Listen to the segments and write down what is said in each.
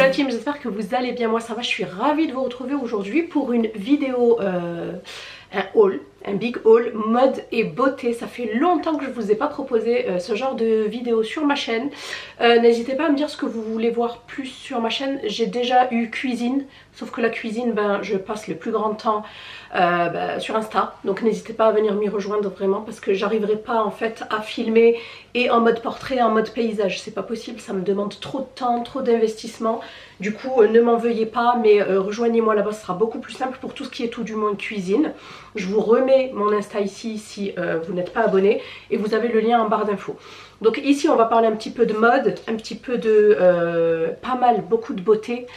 la team, j'espère que vous allez bien, moi ça va, je suis ravie de vous retrouver aujourd'hui pour une vidéo, un haul, un big haul mode et beauté. Ça fait longtemps que je vous ai pas proposé ce genre de vidéo sur ma chaîne. N'hésitez pas à me dire ce que vous voulez voir plus sur ma chaîne. J'ai déjà eu cuisine, sauf que la cuisine, ben, je passe le plus grand temps sur Insta, donc n'hésitez pas à venir m'y rejoindre vraiment, parce que j'arriverai pas en fait à filmer et en mode portrait, en mode paysage, c'est pas possible, ça me demande trop de temps, trop d'investissement. Du coup ne m'en veuillez pas, mais rejoignez-moi là-bas, ce sera beaucoup plus simple pour tout ce qui est tout du monde cuisine. Je vous remets mon Insta ici si vous n'êtes pas abonné, et vous avez le lien en barre d'infos. Donc ici on va parler un petit peu de mode, un petit peu de pas mal, beaucoup de beauté.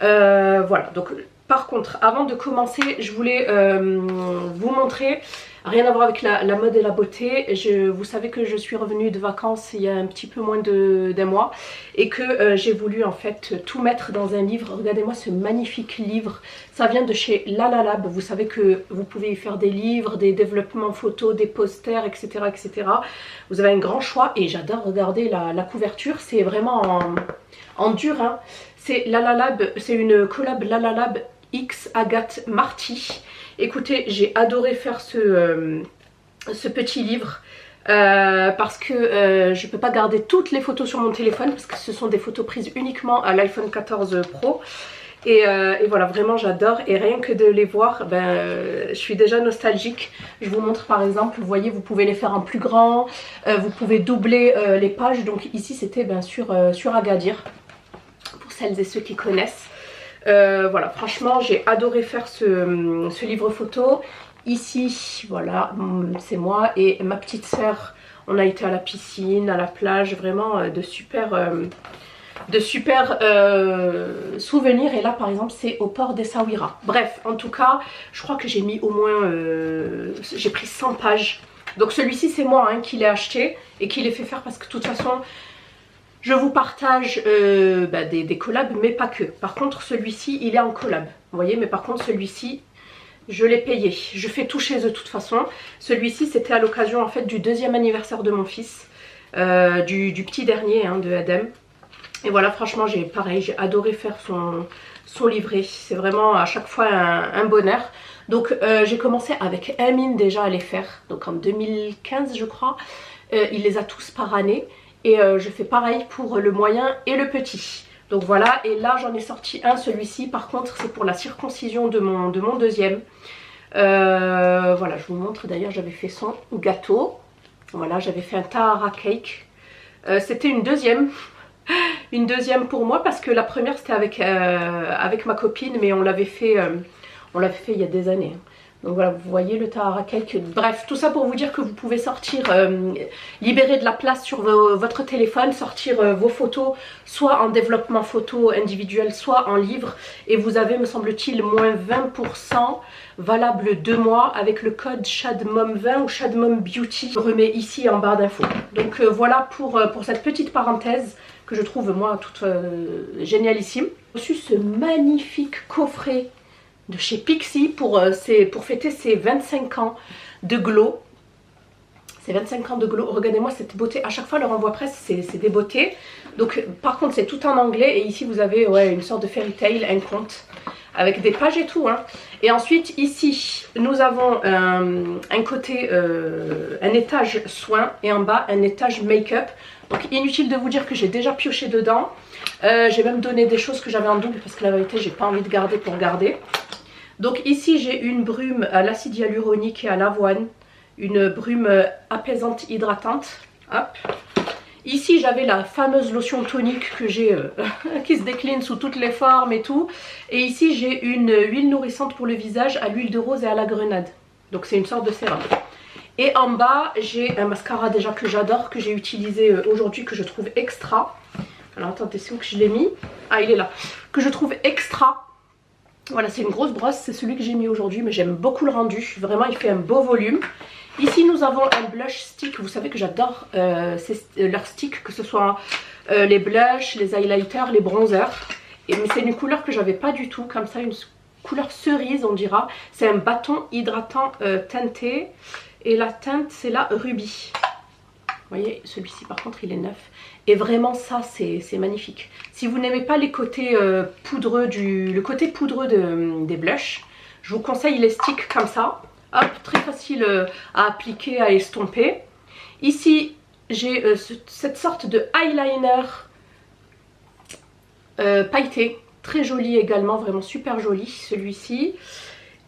Voilà, donc par contre, avant de commencer, je voulais vous montrer, rien à voir avec la mode et la beauté. Vous savez que je suis revenue de vacances il y a un petit peu moins d'un mois, et que j'ai voulu en fait tout mettre dans un livre. Regardez-moi ce magnifique livre, ça vient de chez Lalalab. Vous savez que vous pouvez y faire des livres, des développements photos, des posters, etc. etc. Vous avez un grand choix, et j'adore regarder la couverture, c'est vraiment en dur, hein. C'est Lalalab, c'est une collab Lalalab X Agathe Marty. Écoutez, j'ai adoré faire ce petit livre parce que je peux pas garder toutes les photos sur mon téléphone, parce que ce sont des photos prises uniquement à l'iPhone 14 Pro. Et voilà, vraiment j'adore, et rien que de les voir, je suis déjà nostalgique. Je vous montre par exemple, vous voyez, vous pouvez les faire en plus grand, vous pouvez doubler les pages. Donc ici c'était bien sûr sur Agadir, pour celles et ceux qui connaissent. Voilà, franchement j'ai adoré faire ce livre photo. Ici voilà, c'est moi et ma petite sœur, on a été à la piscine, à la plage, vraiment de super souvenirs. Et là par exemple c'est au port d'Essaouira. Bref, en tout cas je crois que j'ai mis au moins j'ai pris 100 pages. Donc celui-ci c'est moi qui l'ai acheté et qui l'ai fait faire, parce que de toute façon je vous partage des collabs, mais pas que. Par contre celui-ci il est en collab, vous voyez, mais par contre celui-ci je l'ai payé. Je fais tout chez eux de toute façon. Celui-ci c'était à l'occasion en fait du 2e anniversaire de mon fils, du petit dernier de Adem. Et voilà, franchement j'ai adoré faire son livret. C'est vraiment à chaque fois un bonheur. Donc j'ai commencé avec Amine déjà à les faire, donc en 2015 je crois. Il les a tous par année. Et je fais pareil pour le moyen et le petit. Donc voilà, et là j'en ai sorti un, celui-ci par contre c'est pour la circoncision de mon deuxième. Voilà, je vous montre, d'ailleurs j'avais fait son gâteau. Voilà, j'avais fait un tahara cake. C'était une deuxième pour moi, parce que la première c'était avec ma copine, mais on l'avait fait il y a des années. Donc voilà, vous voyez le tahara cake. Bref, tout ça pour vous dire que vous pouvez sortir, libérer de la place sur votre téléphone, sortir vos photos, soit en développement photo individuel, soit en livre. Et vous avez, me semble-t-il, moins 20%, valable 2 mois, avec le code SHADMOM20 ou SHADMOMBEAUTY. Je remets ici en barre d'infos. Donc voilà pour cette petite parenthèse que je trouve, moi, toute génialissime. J'ai reçu ce magnifique coffret de chez Pixi pour fêter ses 25 ans de Glow. Ces 25 ans de Glow, regardez-moi cette beauté. À chaque fois leur envoi presse c'est des beautés. Donc par contre c'est tout en anglais, et ici vous avez une sorte de fairy tale, un conte avec des pages et tout. Et ensuite ici nous avons un côté, un étage soins, et en bas un étage make-up. Donc inutile de vous dire que j'ai déjà pioché dedans. J'ai même donné des choses que j'avais en double, parce que la vérité j'ai pas envie de garder pour garder. Donc ici j'ai une brume à l'acide hyaluronique et à l'avoine, une brume apaisante hydratante. Hop. Ici j'avais la fameuse lotion tonique que j'ai qui se décline sous toutes les formes et tout. Et ici j'ai une huile nourrissante pour le visage à l'huile de rose et à la grenade. Donc c'est une sorte de sérum. Et en bas j'ai un mascara déjà que j'adore, que j'ai utilisé aujourd'hui, que je trouve extra. Alors attendez, c'est où que je l'ai mis? Ah, il est là. Que je trouve extra. Voilà, c'est une grosse brosse, c'est celui que j'ai mis aujourd'hui, mais j'aime beaucoup le rendu. Vraiment, il fait un beau volume. Ici, nous avons un blush stick. Vous savez que j'adore leurs sticks, que ce soit les blushs, les highlighters, les bronzers. Mais c'est une couleur que j'avais pas du tout, comme ça, une couleur cerise, on dira. C'est un bâton hydratant teinté. Et la teinte, c'est la rubis. Vous voyez, celui-ci par contre il est neuf. Et vraiment ça c'est magnifique. Si vous n'aimez pas les côtés poudreux le côté poudreux des blushs, je vous conseille les sticks comme ça. Hop, très facile à appliquer, à estomper. Ici j'ai cette sorte de eyeliner pailleté. Très joli également, vraiment super joli celui-ci.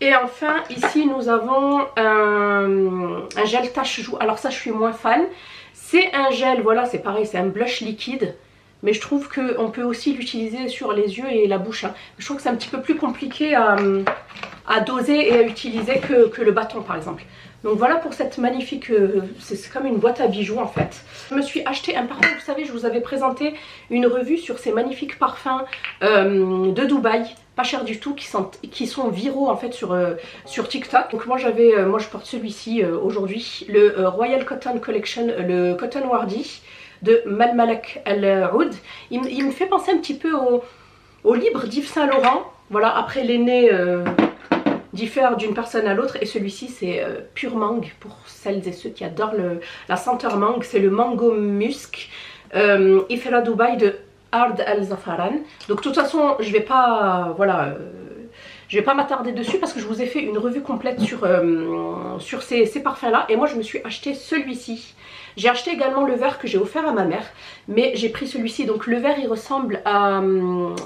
Et enfin ici nous avons un gel tache-joue. Alors ça je suis moins fan. C'est un gel, voilà, c'est pareil, c'est un blush liquide. Mais je trouve qu'on peut aussi l'utiliser sur les yeux et la bouche. Hein. Je trouve que c'est un petit peu plus compliqué à doser et à utiliser que le bâton par exemple. Donc voilà pour cette magnifique, c'est comme une boîte à bijoux en fait. Je me suis acheté un parfum, vous savez, je vous avais présenté une revue sur ces magnifiques parfums de Dubaï, pas cher du tout, qui sont viraux en fait sur TikTok. Donc moi je porte celui-ci aujourd'hui, le Royal Cotton Collection, le Cotton Wardy de Malmalak Al Oud. Il me fait penser un petit peu au Libre d'Yves Saint Laurent. Voilà, après l'aîné diffère d'une personne à l'autre, et celui-ci c'est pure mangue pour celles et ceux qui adorent la senteur mangue. C'est le Mango Musk Ifera Dubaï de Ard Al Zafaran. Donc de toute façon je vais pas je vais pas m'attarder dessus parce que je vous ai fait une revue complète sur ces parfums là, et moi je me suis acheté celui-ci. J'ai acheté également le verre que j'ai offert à ma mère, mais j'ai pris celui-ci. Donc le verre il ressemble à,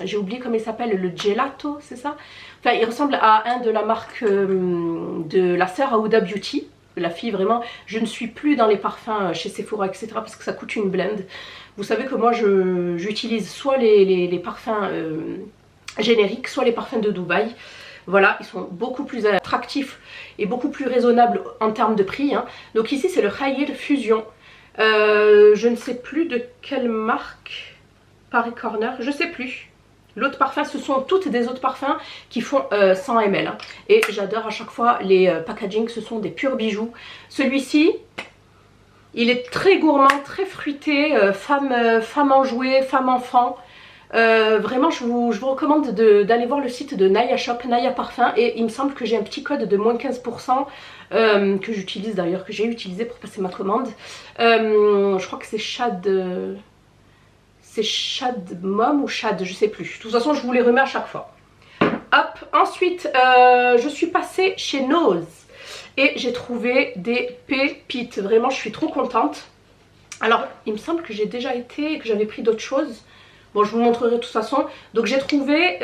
j'ai oublié comment il s'appelle, le gelato, c'est ça? Enfin il ressemble à un de la marque de la sœur Aouda Beauty. La fille vraiment, je ne suis plus dans les parfums chez Sephora etc parce que ça coûte une blende. Vous savez que moi j'utilise soit les parfums génériques, soit les parfums de Dubaï. Voilà, ils sont beaucoup plus attractifs et beaucoup plus raisonnables en termes de prix. Hein. Donc ici c'est le Khayr Fusion. Je ne sais plus de quelle marque, Paris Corner, je ne sais plus. L'autre parfum, ce sont toutes des autres parfums qui font 100 ml. Hein. Et j'adore à chaque fois les packaging, ce sont des purs bijoux. Celui-ci, il est très gourmand, très fruité, femme enjouée, femme enfant. Vraiment je vous recommande d'aller voir le site de Naya Shop, Naya Parfum, et il me semble que j'ai un petit code de moins 15% que j'utilise d'ailleurs, que j'ai utilisé pour passer ma commande. Je crois que c'est Shad, c'est Shad Mom ou Shad, je sais plus. De toute façon je vous les remets à chaque fois. Hop, ensuite je suis passée chez Nose et j'ai trouvé des pépites. Vraiment je suis trop contente. Alors il me semble que j'ai déjà été et que j'avais pris d'autres choses. Bon, je vous montrerai de toute façon. Donc j'ai trouvé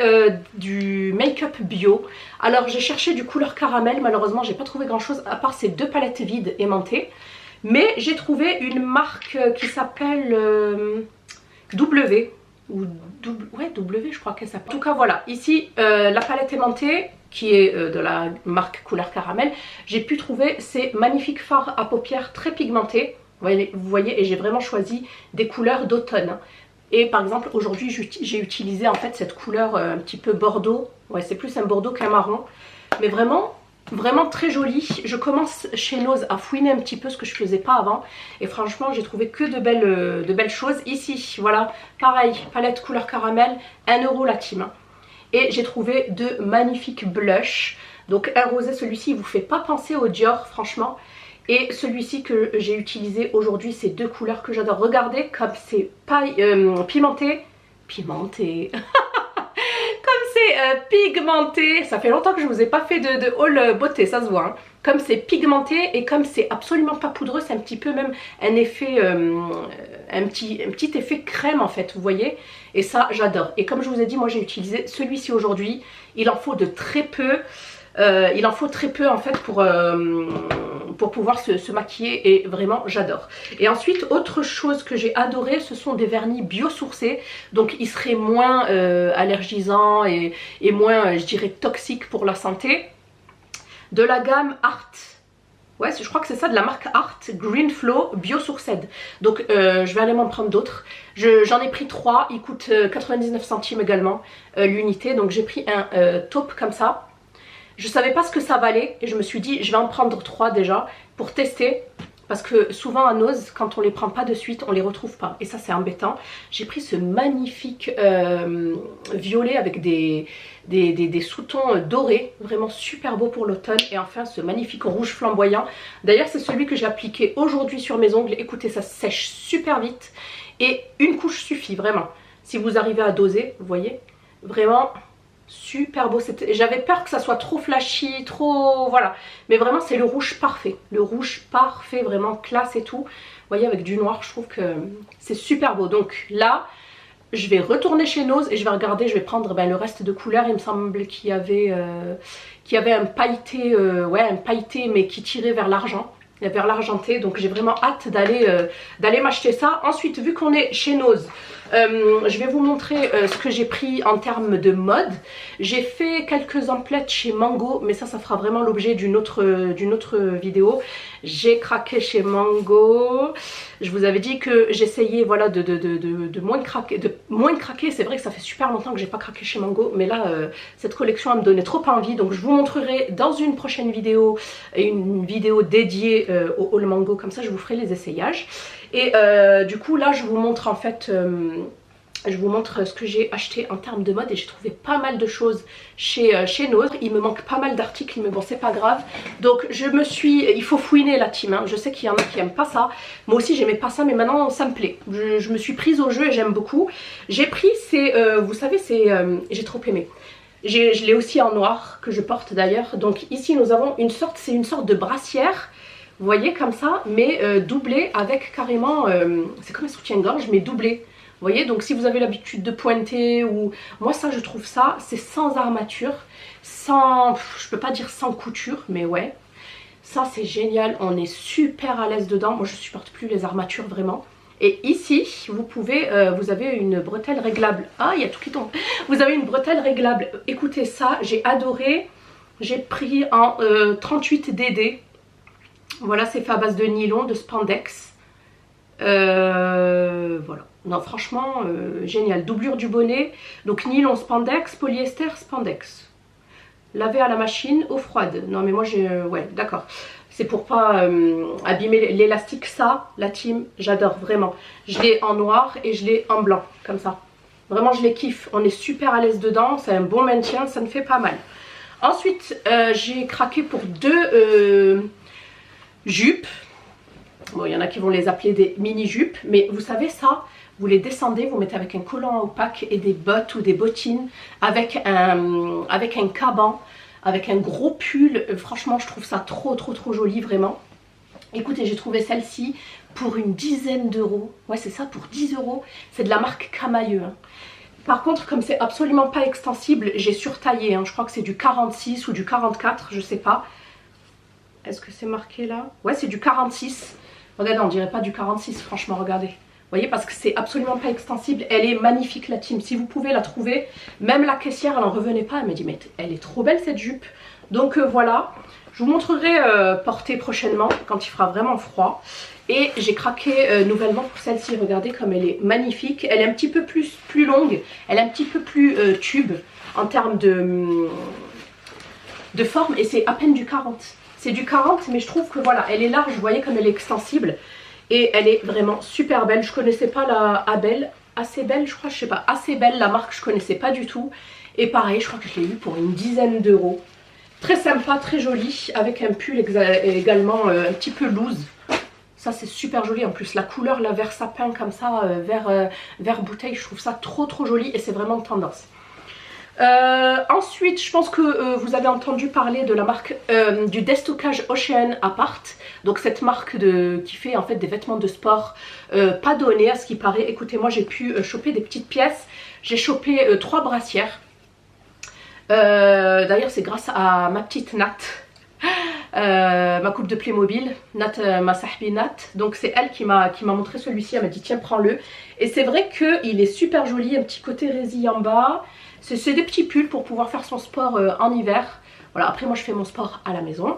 du make-up bio. Alors j'ai cherché du couleur caramel. Malheureusement j'ai pas trouvé grand chose à part ces deux palettes vides aimantées. Mais j'ai trouvé une marque qui s'appelle W. Ou W je crois qu'elle s'appelle. En tout cas voilà, ici la palette aimantée qui est de la marque couleur caramel. J'ai pu trouver ces magnifiques fards à paupières très pigmentés. Vous voyez, et j'ai vraiment choisi des couleurs d'automne. Et par exemple aujourd'hui j'ai utilisé en fait cette couleur un petit peu bordeaux. Ouais, c'est plus un bordeaux qu'un marron. Mais vraiment très jolie. Je commence chez Nose à fouiner un petit peu, ce que je faisais pas avant. Et franchement j'ai trouvé que de belles choses. Ici voilà, pareil, palette couleur caramel, 1 € la team. Et j'ai trouvé de magnifiques blushs. Donc un rosé, celui-ci il vous fait pas penser au Dior franchement. Et celui-ci que j'ai utilisé aujourd'hui, c'est deux couleurs que j'adore. Regardez comme c'est pimenté. Pimenté. Comme c'est pigmenté. Ça fait longtemps que je vous ai pas fait de haul beauté, ça se voit. Hein. Comme c'est pigmenté et comme c'est absolument pas poudreux, c'est un petit peu même un effet, un petit effet crème en fait, vous voyez. Et ça, j'adore. Et comme je vous ai dit, moi j'ai utilisé celui-ci aujourd'hui. Il en faut de très peu. Il en faut très peu en fait pour pouvoir se maquiller, et vraiment j'adore. Et ensuite autre chose que j'ai adoré, ce sont des vernis biosourcés, donc ils seraient moins allergisants et moins je dirais toxiques pour la santé, de la gamme Art. Ouais, je crois que c'est ça, de la marque Art Green Flow Biosourced. Donc je vais aller m'en prendre d'autres. J'en ai pris 3, ils coûtent 99 centimes également l'unité. Donc j'ai pris un taupe comme ça. Je savais pas ce que ça valait et je me suis dit je vais en prendre 3 déjà pour tester. parce que souvent à Nose, quand on les prend pas de suite, on les retrouve pas et ça c'est embêtant. J'ai pris ce magnifique violet avec des sous-tons dorés, vraiment super beau pour l'automne. Et enfin ce magnifique rouge flamboyant. D'ailleurs c'est celui que j'ai appliqué aujourd'hui sur mes ongles. Écoutez, ça sèche super vite et une couche suffit vraiment. Si vous arrivez à doser, vous voyez, vraiment super beau. J'avais peur que ça soit trop flashy, trop... voilà. Mais vraiment c'est le rouge parfait. Le rouge parfait, vraiment classe et tout. Vous voyez, avec du noir, je trouve que c'est super beau. Donc là... je vais retourner chez Nose et je vais regarder, je vais prendre le reste de couleurs. Il me semble qu'il y avait un pailleté, ouais, un pailleté mais qui tirait vers l'argent, vers l'argenté. Donc j'ai vraiment hâte d'aller m'acheter ça. Ensuite, vu qu'on est chez Nose, je vais vous montrer ce que j'ai pris en termes de mode. J'ai fait quelques emplettes chez Mango, mais ça fera vraiment l'objet d'une autre vidéo. J'ai craqué chez Mango. Je vous avais dit que j'essayais, voilà, de moins craquer. C'est vrai que ça fait super longtemps que j'ai pas craqué chez Mango, mais là cette collection me donnait trop envie, donc je vous montrerai dans une prochaine vidéo, une vidéo dédiée au haul Mango. Comme ça je vous ferai les essayages. Et du coup là je vous montre en fait je vous montre ce que j'ai acheté en termes de mode et j'ai trouvé pas mal de choses chez Nose. Il me manque pas mal d'articles, mais bon c'est pas grave. Donc il faut fouiner la team, hein. Je sais qu'il y en a qui aiment pas ça. Moi aussi j'aimais pas ça, mais maintenant ça me plaît. Je me suis prise au jeu et j'aime beaucoup. J'ai pris vous savez, j'ai trop aimé. Je l'ai aussi en noir, que je porte d'ailleurs. Donc ici nous avons c'est une sorte de brassière. Vous voyez, comme ça, mais doublé avec carrément, c'est comme un soutien-gorge, mais doublé. Vous voyez, donc si vous avez l'habitude de pointer, ou moi ça je trouve ça, c'est sans armature, sans, je peux pas dire sans couture, mais ouais. Ça c'est génial, on est super à l'aise dedans. Moi je supporte plus les armatures vraiment. Et ici, vous avez une bretelle réglable. Ah, il y a tout qui tombe. Vous avez une bretelle réglable. Écoutez ça, j'ai adoré. J'ai pris en 38 DD. Voilà, c'est fait à base de nylon, de spandex. Voilà. Non, franchement, génial. Doublure du bonnet. Donc nylon, spandex, polyester, spandex. Laver à la machine, eau froide. Non, mais moi, ouais, d'accord. C'est pour pas abîmer l'élastique. Ça, la team, j'adore vraiment. Je l'ai en noir et je l'ai en blanc, comme ça. Vraiment, je les kiffe. On est super à l'aise dedans. C'est un bon maintien, ça me fait pas mal. Ensuite, j'ai craqué pour deux... jupes. Bon, il y en a qui vont les appeler des mini-jupes, mais vous savez ça, vous les descendez, vous mettez avec un collant opaque et des bottes ou des bottines, avec un caban, avec un gros pull. Franchement, je trouve ça trop joli, vraiment. Écoutez, j'ai trouvé celle-ci pour une dizaine d'euros. Ouais, c'est ça, pour 10 euros. C'est de la marque Camailleux, hein. Par contre, comme c'est absolument pas extensible, j'ai surtaillé, hein. Je crois que c'est du 46 ou du 44, je sais pas. Est-ce que c'est marqué là? Ouais, c'est du 46. Regardez, on dirait pas du 46, franchement, regardez. Vous voyez, parce que c'est absolument pas extensible. Elle est magnifique, la team. Si vous pouvez la trouver, même la caissière, elle en revenait pas. Elle m'a dit, mais elle est trop belle cette jupe. Donc voilà, je vous montrerai portée prochainement, quand il fera vraiment froid. Et j'ai craqué nouvellement pour celle-ci. Regardez comme elle est magnifique. Elle est un petit peu plus longue. Elle est un petit peu plus tube en termes de forme. Et c'est à peine du 40. C'est du 40, mais je trouve que voilà, elle est large, vous voyez comme elle est extensible. Et elle est vraiment super belle. Je connaissais pas la Abel, assez belle je crois, je sais pas, assez belle la marque, je connaissais pas du tout. Et pareil, je crois que je l'ai eu pour une dizaine d'euros. Très sympa, très joli, avec un pull également un petit peu loose. Ça c'est super joli, en plus la couleur, la vert sapin comme ça, vert bouteille, je trouve ça trop joli et c'est vraiment tendance. Ensuite, je pense que vous avez entendu parler de la marque du déstockage Ocean Apart. Donc cette marque qui fait en fait des vêtements de sport pas donnés à ce qui paraît. Écoutez, moi j'ai pu choper des petites pièces. J'ai chopé 3 brassières. D'ailleurs c'est grâce à ma petite Nat. Ma coupe de Playmobil, Nat, ma sahbi Nat. Donc c'est elle qui m'a montré celui-ci. Elle m'a dit tiens, prends-le. Et c'est vrai qu'il est super joli, un petit côté résille en bas. C'est des petits pulls pour pouvoir faire son sport en hiver. Voilà, après moi je fais mon sport à la maison.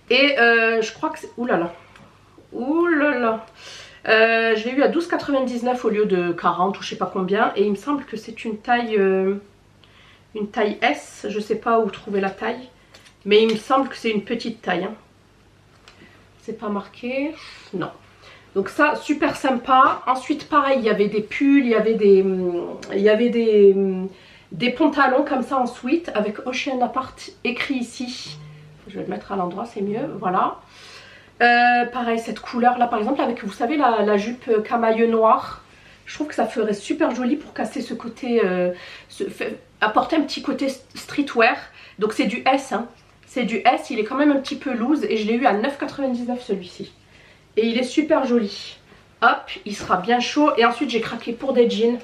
Et je crois que c'est... Oulala. Oulala. Je l'ai eu à 12,99 au lieu de 40 ou je sais pas combien. Et il me semble que c'est une taille S. Je sais pas où trouver la taille. Mais il me semble que c'est une petite taille, hein. C'est pas marqué? Non. Donc ça, super sympa. Ensuite, pareil, il y avait des pulls, il y avait des pantalons comme ça en sweat avec Ocean Apart écrit ici. Je vais le mettre à l'endroit, c'est mieux. Voilà. Pareil, cette couleur là, par exemple, avec, vous savez, la jupe camailleux noir. Je trouve que ça ferait super joli pour casser ce côté, apporter un petit côté streetwear. Donc c'est du S, hein. C'est du S, il est quand même un petit peu loose et je l'ai eu à 9,99 celui-ci. Et il est super joli. Hop, il sera bien chaud. Et ensuite j'ai craqué pour des jeans.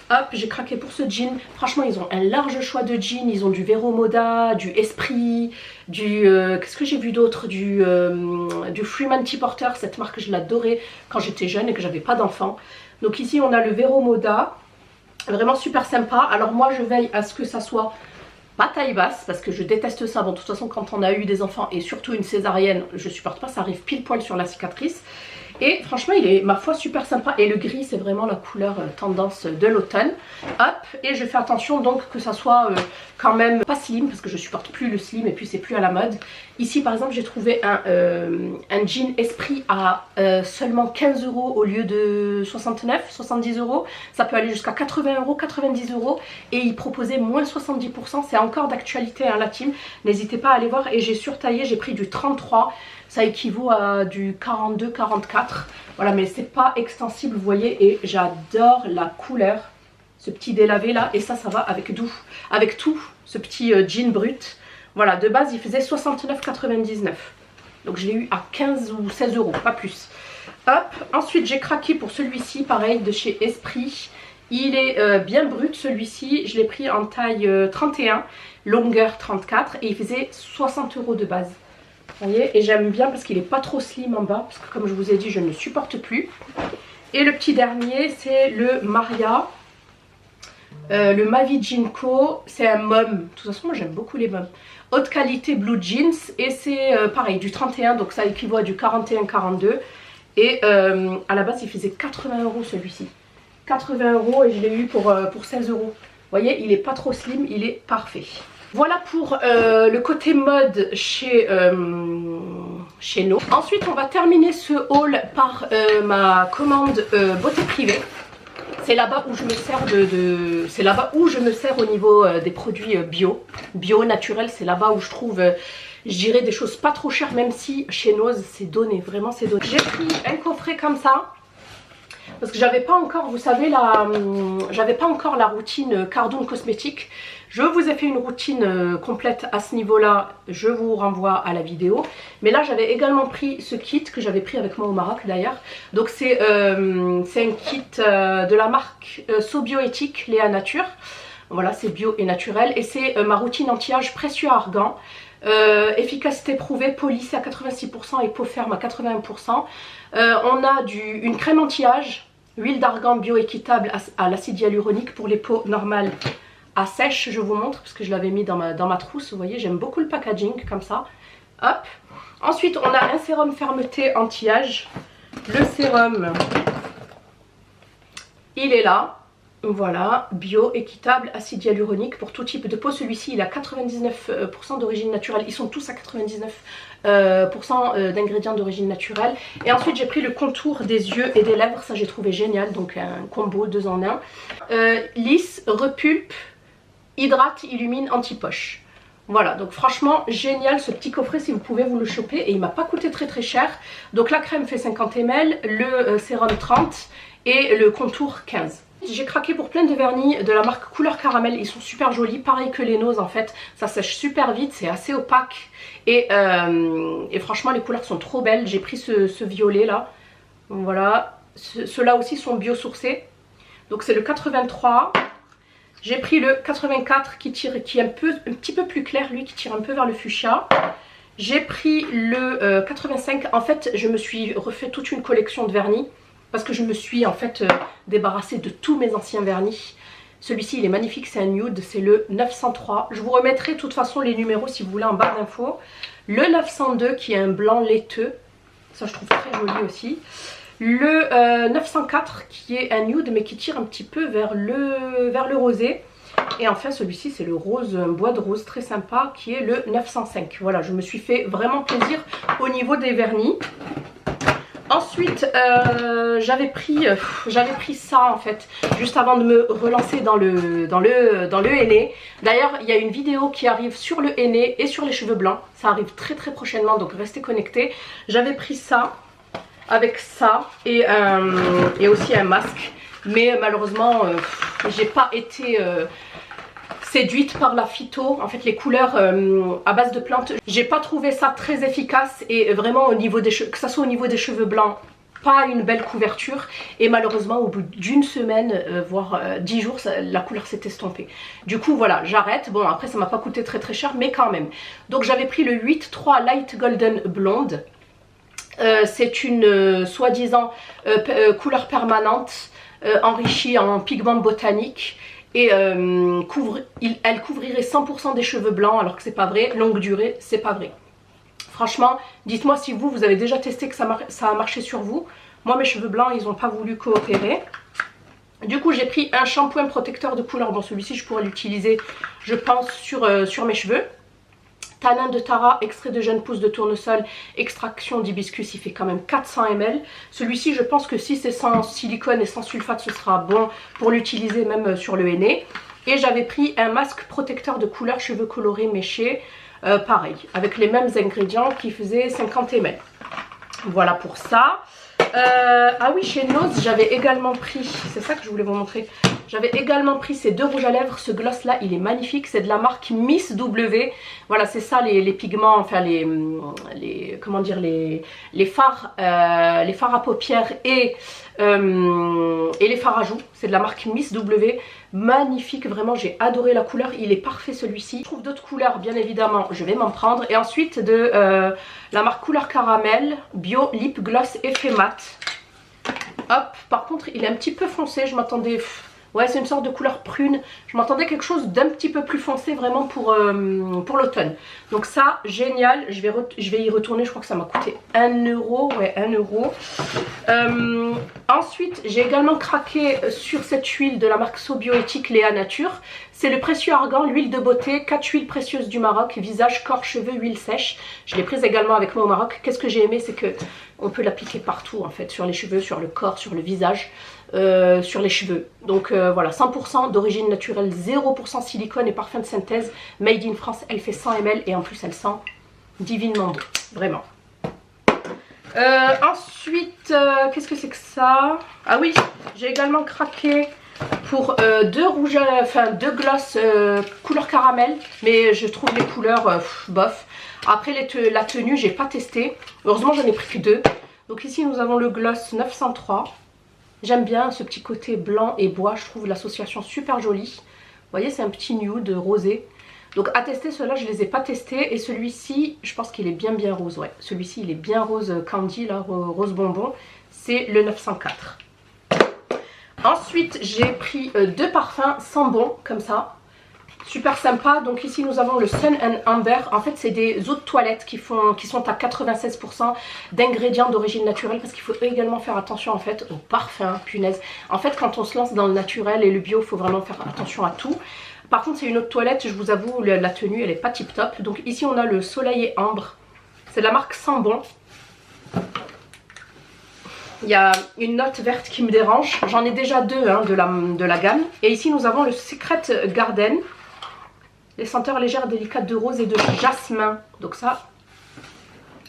Hop, j'ai craqué pour ce jean. Franchement, ils ont un large choix de jeans. Ils ont du Vero Moda, du Esprit, du... qu'est-ce que j'ai vu d'autre, du Freeman T-Porter. Cette marque, je l'adorais quand j'étais jeune et que j'avais pas d'enfant. Donc ici, on a le Vero Moda. Vraiment super sympa. Alors moi, je veille à ce que ça soit pas taille basse parce que je déteste ça. Bon, de toute façon, quand on a eu des enfants et surtout une césarienne, je supporte pas. Ça arrive pile poil sur la cicatrice. Et franchement, il est, ma foi, super sympa. Et le gris, c'est vraiment la couleur tendance de l'automne. Hop, et je fais attention donc que ça soit quand même pas slim, parce que je supporte plus le slim et puis c'est plus à la mode. Ici, par exemple, j'ai trouvé un jean Esprit à seulement 15 € au lieu de 69, 70 €. Ça peut aller jusqu'à 80 €, 90 €. Et il proposait moins 70%. C'est encore d'actualité, hein, la team. N'hésitez pas à aller voir. Et j'ai surtaillé, j'ai pris du 33. Ça équivaut à du 42, 44. Voilà, mais c'est pas extensible, vous voyez. Et j'adore la couleur. Ce petit délavé là. Et ça va avec tout. Ce petit jean brut. Voilà, de base, il faisait 69,99. Donc je l'ai eu à 15 ou 16 €, pas plus. Hop, ensuite j'ai craqué pour celui-ci, pareil, de chez Esprit. Il est bien brut celui-ci. Je l'ai pris en taille 31, longueur 34. Et il faisait 60 € de base. Vous voyez, et j'aime bien parce qu'il n'est pas trop slim en bas, parce que comme je vous ai dit, je ne supporte plus. Et le petit dernier, c'est le Maria, le Mavi Jeanco. C'est un mom, de toute façon moi j'aime beaucoup les moms. Haute qualité blue jeans, et c'est pareil, du 31, donc ça équivaut à du 41-42. Et à la base il faisait 80 € celui-ci. 80 € et je l'ai eu pour 16 €. Vous voyez, il n'est pas trop slim, il est parfait. Voilà pour le côté mode chez nous. Ensuite, on va terminer ce haul par ma commande beauté privée. C'est là-bas où je me sers c'est là-bas où je me sers au niveau des produits bio naturels. C'est là-bas où je trouve, je dirais, des choses pas trop chères, même si chez Nose, c'est donné, vraiment c'est donné. J'ai pris un coffret comme ça. Parce que j'avais pas encore, vous savez, j'avais pas encore la routine Cardoon cosmétique. Je vous ai fait une routine complète à ce niveau-là, je vous renvoie à la vidéo. Mais là, j'avais également pris ce kit que j'avais pris avec moi au Maroc d'ailleurs. Donc c'est un kit de la marque So-Bioéthique, Léa Nature. Voilà, c'est bio et naturel. Et c'est ma routine anti-âge précieux argan. Efficacité prouvée, police à 86% et peau ferme à 81%. On a une crème anti-âge, huile d'argan bioéquitable à l'acide hyaluronique pour les peaux normales à sèche. Je vous montre parce que je l'avais mis dans ma trousse. Vous voyez, j'aime beaucoup le packaging comme ça. Hop. Ensuite, on a un sérum fermeté anti-âge. Le sérum, il est là. Voilà, bio, équitable, acide hyaluronique pour tout type de peau. Celui-ci, il a 99% d'origine naturelle. Ils sont tous à 99% d'ingrédients d'origine naturelle. Et ensuite, j'ai pris le contour des yeux et des lèvres. Ça, j'ai trouvé génial. Donc, un combo 2 en 1. Lisse, repulpe, hydrate, illumine, anti-poche. Voilà, donc franchement, génial ce petit coffret si vous pouvez vous le choper. Et il m'a pas coûté très très cher. Donc, la crème fait 50 ml, le sérum 30 et le contour 15. J'ai craqué pour plein de vernis de la marque Couleur Caramel. Ils sont super jolis, pareil que les Nose en fait. Ça sèche super vite, c'est assez opaque. Et franchement, les couleurs sont trop belles. J'ai pris ce violet là. Voilà. Ceux-là aussi sont biosourcés. Donc c'est le 83. J'ai pris le 84 qui est un petit peu plus clair, lui, qui tire un peu vers le fuchsia. J'ai pris le 85. En fait, je me suis refait toute une collection de vernis. Parce que je me suis en fait débarrassée de tous mes anciens vernis. Celui-ci il est magnifique, c'est un nude, c'est le 903. Je vous remettrai de toute façon les numéros si vous voulez en barre d'infos. Le 902 qui est un blanc laiteux, ça je trouve très joli aussi. Le 904 qui est un nude mais qui tire un petit peu vers le rosé. Et enfin celui-ci c'est le rose, un bois de rose très sympa qui est le 905. Voilà, je me suis fait vraiment plaisir au niveau des vernis. Ensuite, j'avais pris ça en fait, juste avant de me relancer dans le henné. D'ailleurs, il y a une vidéo qui arrive sur le henné et sur les cheveux blancs. Ça arrive très très prochainement, donc restez connectés. J'avais pris ça, avec ça, et aussi un masque. Mais malheureusement, j'ai pas été... séduite par la phyto, en fait les couleurs à base de plantes, j'ai pas trouvé ça très efficace et vraiment au niveau des cheveux, que ça soit au niveau des cheveux blancs, pas une belle couverture et malheureusement au bout d'une semaine, voire 10 jours, la couleur s'est estompée. Du coup voilà, j'arrête. Bon après ça m'a pas coûté très très cher mais quand même. Donc j'avais pris le 8-3 Light Golden Blonde. C'est une soi-disant couleur permanente enrichie en pigments botaniques. Et elle couvrirait 100% des cheveux blancs alors que c'est pas vrai, longue durée c'est pas vrai. Franchement dites-moi si vous avez déjà testé que ça a marché sur vous. Moi mes cheveux blancs ils n'ont pas voulu coopérer. Du coup j'ai pris un shampoing protecteur de couleur, bon celui-ci je pourrais l'utiliser je pense sur mes cheveux. Tanin de Tara, extrait de jeunes pousses de tournesol, extraction d'hibiscus, il fait quand même 400 ml. Celui-ci, je pense que si c'est sans silicone et sans sulfate, ce sera bon pour l'utiliser même sur le henné. Et j'avais pris un masque protecteur de couleur cheveux colorés méchés, pareil, avec les mêmes ingrédients qui faisaient 50 ml. Voilà pour ça. Ah oui, chez Nose, j'avais également pris, c'est ça que je voulais vous montrer. J'avais également pris ces deux rouges à lèvres. Ce gloss là il est magnifique, c'est de la marque Miss W. Voilà c'est ça les pigments, enfin comment dire, les fards à paupières et les fards à joues. C'est de la marque Miss W. Magnifique, vraiment j'ai adoré la couleur, il est parfait celui-ci. Je trouve d'autres couleurs bien évidemment, je vais m'en prendre. Et ensuite de la marque Couleur Caramel, Bio Lip Gloss Effet Mat. Hop, par contre il est un petit peu foncé, je m'attendais... Ouais, c'est une sorte de couleur prune. Je m'attendais quelque chose d'un petit peu plus foncé vraiment pour l'automne. Donc ça, génial. Je vais y retourner. Je crois que ça m'a coûté 1 euro. Ouais, 1 euro. Ensuite, j'ai également craqué sur cette huile de la marque Sobioéthique Léa Nature. C'est le précieux argan, l'huile de beauté, 4 huiles précieuses du Maroc, visage, corps, cheveux, huile sèche. Je l'ai prise également avec moi au Maroc. Qu'est-ce que j'ai aimé, c'est que on peut l'appliquer partout en fait, sur les cheveux, sur le corps, sur le visage. Sur les cheveux. Donc voilà, 100% d'origine naturelle, 0% silicone et parfum de synthèse, made in France. Elle fait 100 ml et en plus elle sent divinement bon, vraiment. Ensuite, qu'est-ce que c'est que ça? Ah oui, j'ai également craqué pour deux gloss couleur caramel, mais je trouve les couleurs bof. Après la tenue, j'ai pas testé. Heureusement, j'en ai pris que 2. Donc ici, nous avons le gloss 903. J'aime bien ce petit côté blanc et bois, je trouve l'association super jolie. Vous voyez, c'est un petit nude rosé. Donc à tester, ceux-là, je ne les ai pas testés. Et celui-ci, je pense qu'il est bien rose. Ouais, celui-ci, il est bien rose candy, là, rose bonbon. C'est le 904. Ensuite, j'ai pris 2 parfums sans bon, comme ça. Super sympa. Donc ici nous avons le Sun and Amber. En fait c'est des eaux de toilette qui sont à 96% d'ingrédients d'origine naturelle, parce qu'il faut également faire attention en fait au parfum, punaise. En fait quand on se lance dans le naturel et le bio, il faut vraiment faire attention à tout. Par contre c'est une eau de toilette, je vous avoue la tenue elle est pas tip top. Donc ici on a le Soleil et Ambre. C'est de la marque Sambon. Il y a une note verte qui me dérange. J'en ai déjà 2 hein, de la gamme. Et ici nous avons le Secret Garden. Les senteurs légères, délicates de rose et de jasmin. Donc ça,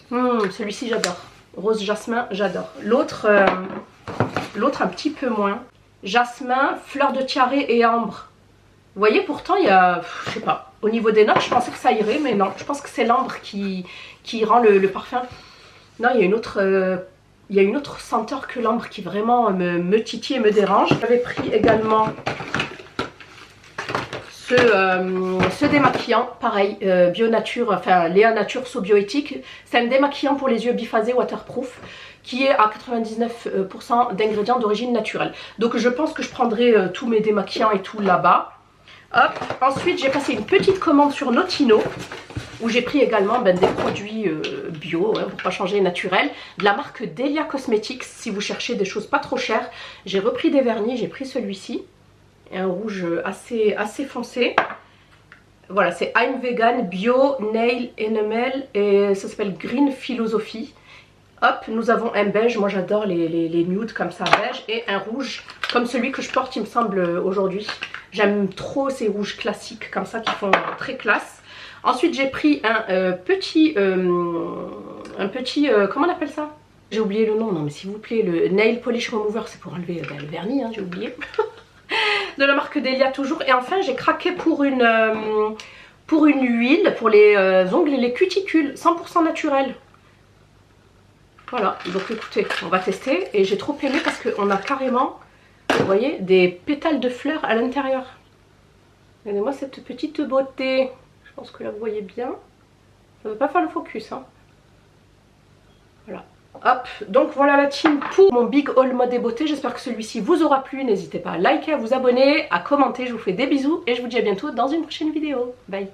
celui-ci j'adore. Rose jasmin, j'adore. L'autre un petit peu moins. Jasmin, fleur de tiare et ambre. Vous voyez, pourtant il y a, je sais pas, au niveau des notes, je pensais que ça irait, mais non. Je pense que c'est l'ambre qui rend le parfum. Non, il y a une autre senteur que l'ambre qui vraiment me titille et me dérange. J'avais pris également ce démaquillant, pareil, Bio Nature, enfin Léa Nature Sobioéthique. C'est un démaquillant pour les yeux biphasé waterproof qui est à 99% d'ingrédients d'origine naturelle. Donc je pense que je prendrai tous mes démaquillants et tout là-bas. Hop. Ensuite j'ai passé une petite commande sur Notino où j'ai pris également des produits bio, hein, pour pas changer, naturel, de la marque Delia Cosmetics. Si vous cherchez des choses pas trop chères, j'ai repris des vernis, j'ai pris celui-ci. et un rouge assez foncé. Voilà, c'est I'm Vegan Bio Nail Enamel et ça s'appelle Green Philosophy. Hop, nous avons un beige, moi j'adore les nudes comme ça, beige, et un rouge comme celui que je porte il me semble aujourd'hui. J'aime trop ces rouges classiques comme ça qui font très classe. Ensuite j'ai pris un petit, comment on appelle ça? J'ai oublié le nom, non mais s'il vous plaît, le Nail Polish Remover, c'est pour enlever le vernis, hein, j'ai oublié. De la marque Delia toujours. Et enfin j'ai craqué pour une huile pour les ongles et les cuticules, 100% naturel. Voilà, donc écoutez, on va tester et j'ai trop aimé parce qu'on a carrément, vous voyez, des pétales de fleurs à l'intérieur. Regardez-moi cette petite beauté. Je pense que là vous voyez bien. Ça ne va pas faire le focus, hein. Voilà. Hop, donc voilà la team pour mon big haul mode et beauté. J'espère que celui-ci vous aura plu. N'hésitez pas à liker, à vous abonner, à commenter. Je vous fais des bisous et je vous dis à bientôt dans une prochaine vidéo. Bye.